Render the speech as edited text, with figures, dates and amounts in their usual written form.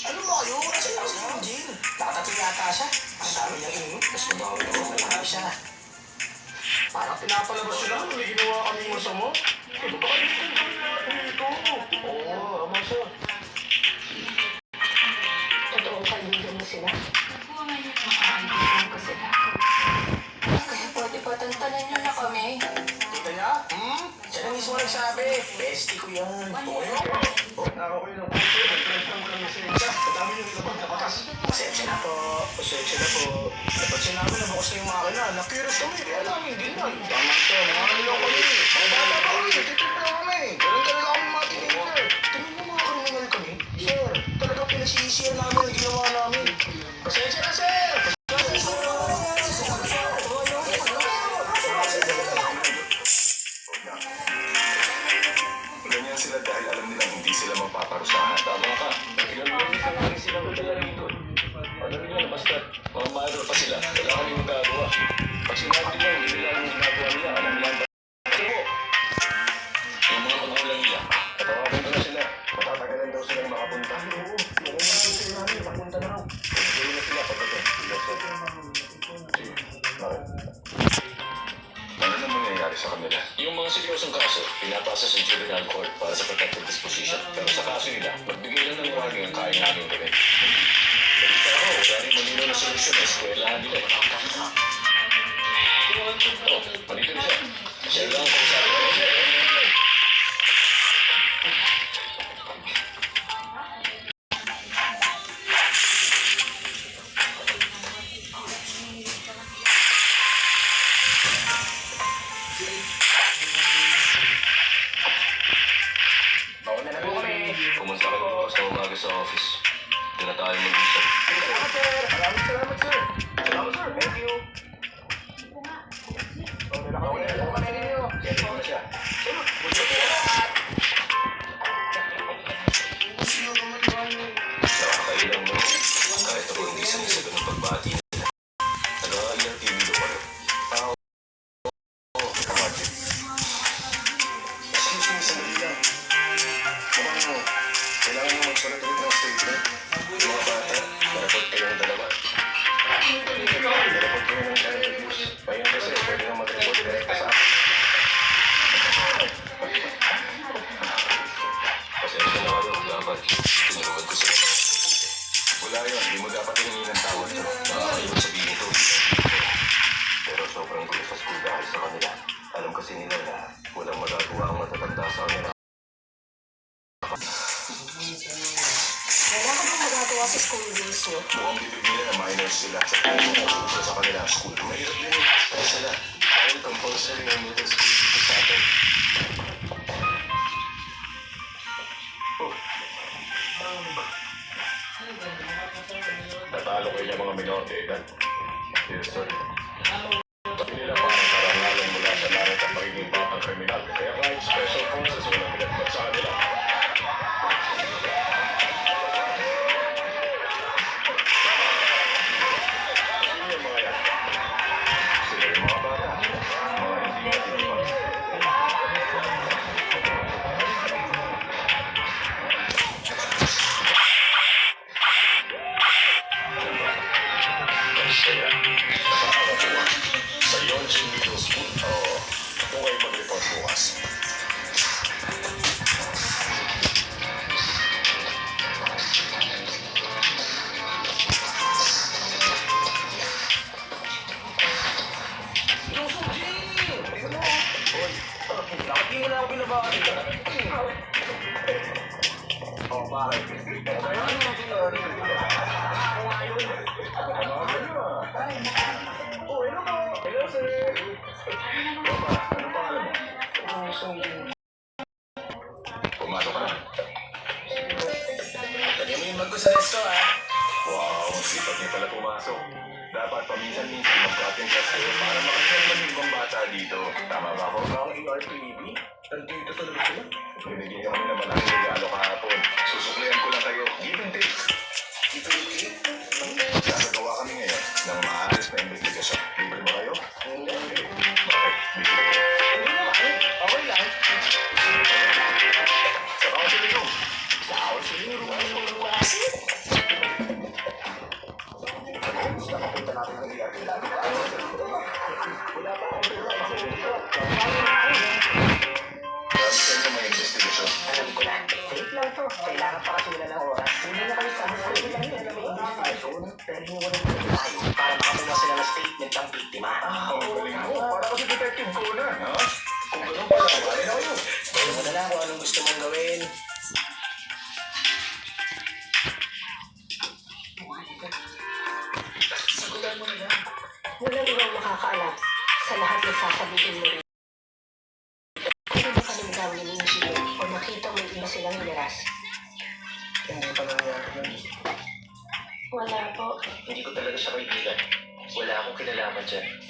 Ano ba kayo? Kasi ako si Eugene. Nakatato yata siya. Ang dami niyang inom. Tapos kumawin ako. Malaki siya. Parang pinapalabas siya lang. May ginawa kaming masama. Ito ba kayo dito? Oo, ama siya. Totoong kaibigan mo sila. Nakakaibigan ko sila. Kaya pwede ba tantanan niyo na kami? Kita niya? Siya na mismo nagsabi. Bestie ko yan. Tuyo. Nakakakuyo ng puso. Nag-transfer mo lang yung sensya. Madami yung ilabang na batas. Pasensya na po. Pasensya na po. Napansin namin na bukas na yung makina. Na-curious kami. Kaya lang, hindi na. Tama siya. Mga nilong kami. Mga bata pa kami. Titip na kami. Ganun talaga kami mga teenager. Tingin mo mga kriminal kami. Sir, talagang pinasisiyar namin ang ginawa namin. Pasensya na, sir. Ganyan sila dahil alam nilang hindi sila mapaparusahan. Tama ka. Pinag-uwisan namin sila ng dala rito. Ano nila na basta mga minor pa sila. Wala kami magagawa. Pag sinabi nila, hindi nila ang ginagawa nila. Alam nila ang basta po. Yung mga pangulang nila. Natawagan ko na sila. Matatagalan daw silang makapunta. Oo, yung mga susunod namin, papunta na raw. Hindi na sila pagdating. Ano na mangyayari sa kanila? Yung mga seryosong kaso, pinapasa sa juvenile court para sa protective disposition. Pero sa kaso nila, magbigay lang ng warning ang kaya namin gawin. Balita ako, wala rin malino na solusyon na eskwelahan nila. Oh, malito na siya. Siya lang ang kausapin ko. Mauna na po kami. Pumunta kayo bukas na umaga sa office. Doon na tayo mag-usap. Salamat, sir. Maraming salamat, sir. Salamat, sir. Thank you. Okay na kami. Ako kami ninyo. Yan na siya. Nakakailang mo. Kahit ako hindi sanay sa ganung pagbati nila. Nag-aalang TV do kayo. Oo, kapatid. Excuse me, sandali lang. Mukhang kailangan mo magsulat ulit ng statement. Mga bata, narapot kayong dalawa. Narapot kayo ng child abuse. Ngayon kasi pwede na mag-report direct sa akin. Pasensya na kayo, dapat tinuruan ko sila ng mabuti. Wala yun, hindi mo dapat hiningi ng tawad ko. Nakakayong sabihin ito. Pero sobrang gulo sa school dahil sa kanila. Alam kasi nila na walang magagawa ang matatanda sa kanila. Wala ka bang magagawa sa school rules mo? Mukhang bibig nila na minors sila sa kanya sa kanila school. Mahirap din yung kaya sila. Dahil compulsory ang middle school dito sa atin. Oh. Natalo kayo ng mga minor de edad. Yes, sir. Sabi nila parang karangalan mula sa lahat ang magiging batang kriminal. Kaya kahit special forces walang pinagmat sa kanila. Sino yung mga yan? Sila yung mga bata. Mga hindi natin iwan. Kaya, nakakatuwa. na pala pumasok. Dapat paminsan-minsan mag-cutting class kayo para makasal ng ibang bata dito. Tama ba ako? Ang ERPB? Nandito talaga sila. Binigyan niyo kami ng malaking regalo kahapon. Susuklayan ko lang kayo. Give and take. Gagawa kami ngayon ng maayos na investigasyon. Libre ba kayo? Hindi. Bakit? Busy kayo? Hindi naman. Okay lang. Sa counseling room. Sa counseling room. Nakapunta natin ng ERPB. Wala pa akong Marami sa inyo may investigasyon. alam ko na. Safe lang to. Kailangan pa kasi wala ng oras. Hindi na kami sa hospital lang yun. May investigation. Pero hindi mo naman tayo para makakuha sila ng statement ng biktima. Ang galing mo. Para kasi detective Conan, ha? Kung ganun pala, wala na kayo. Gawin mo na lang kung anong gusto mong gawin. Sagutan mo na lang. Walang ibang makakaalam sa lahat ng sasabihin mo rin. Ano ba kalimdam ni Minji o nakita mo iba silang nilas? Hindi pa nangyari yun. Wala po. Hindi ko talaga siya kaibigan. Wala akong kinalaman dyan.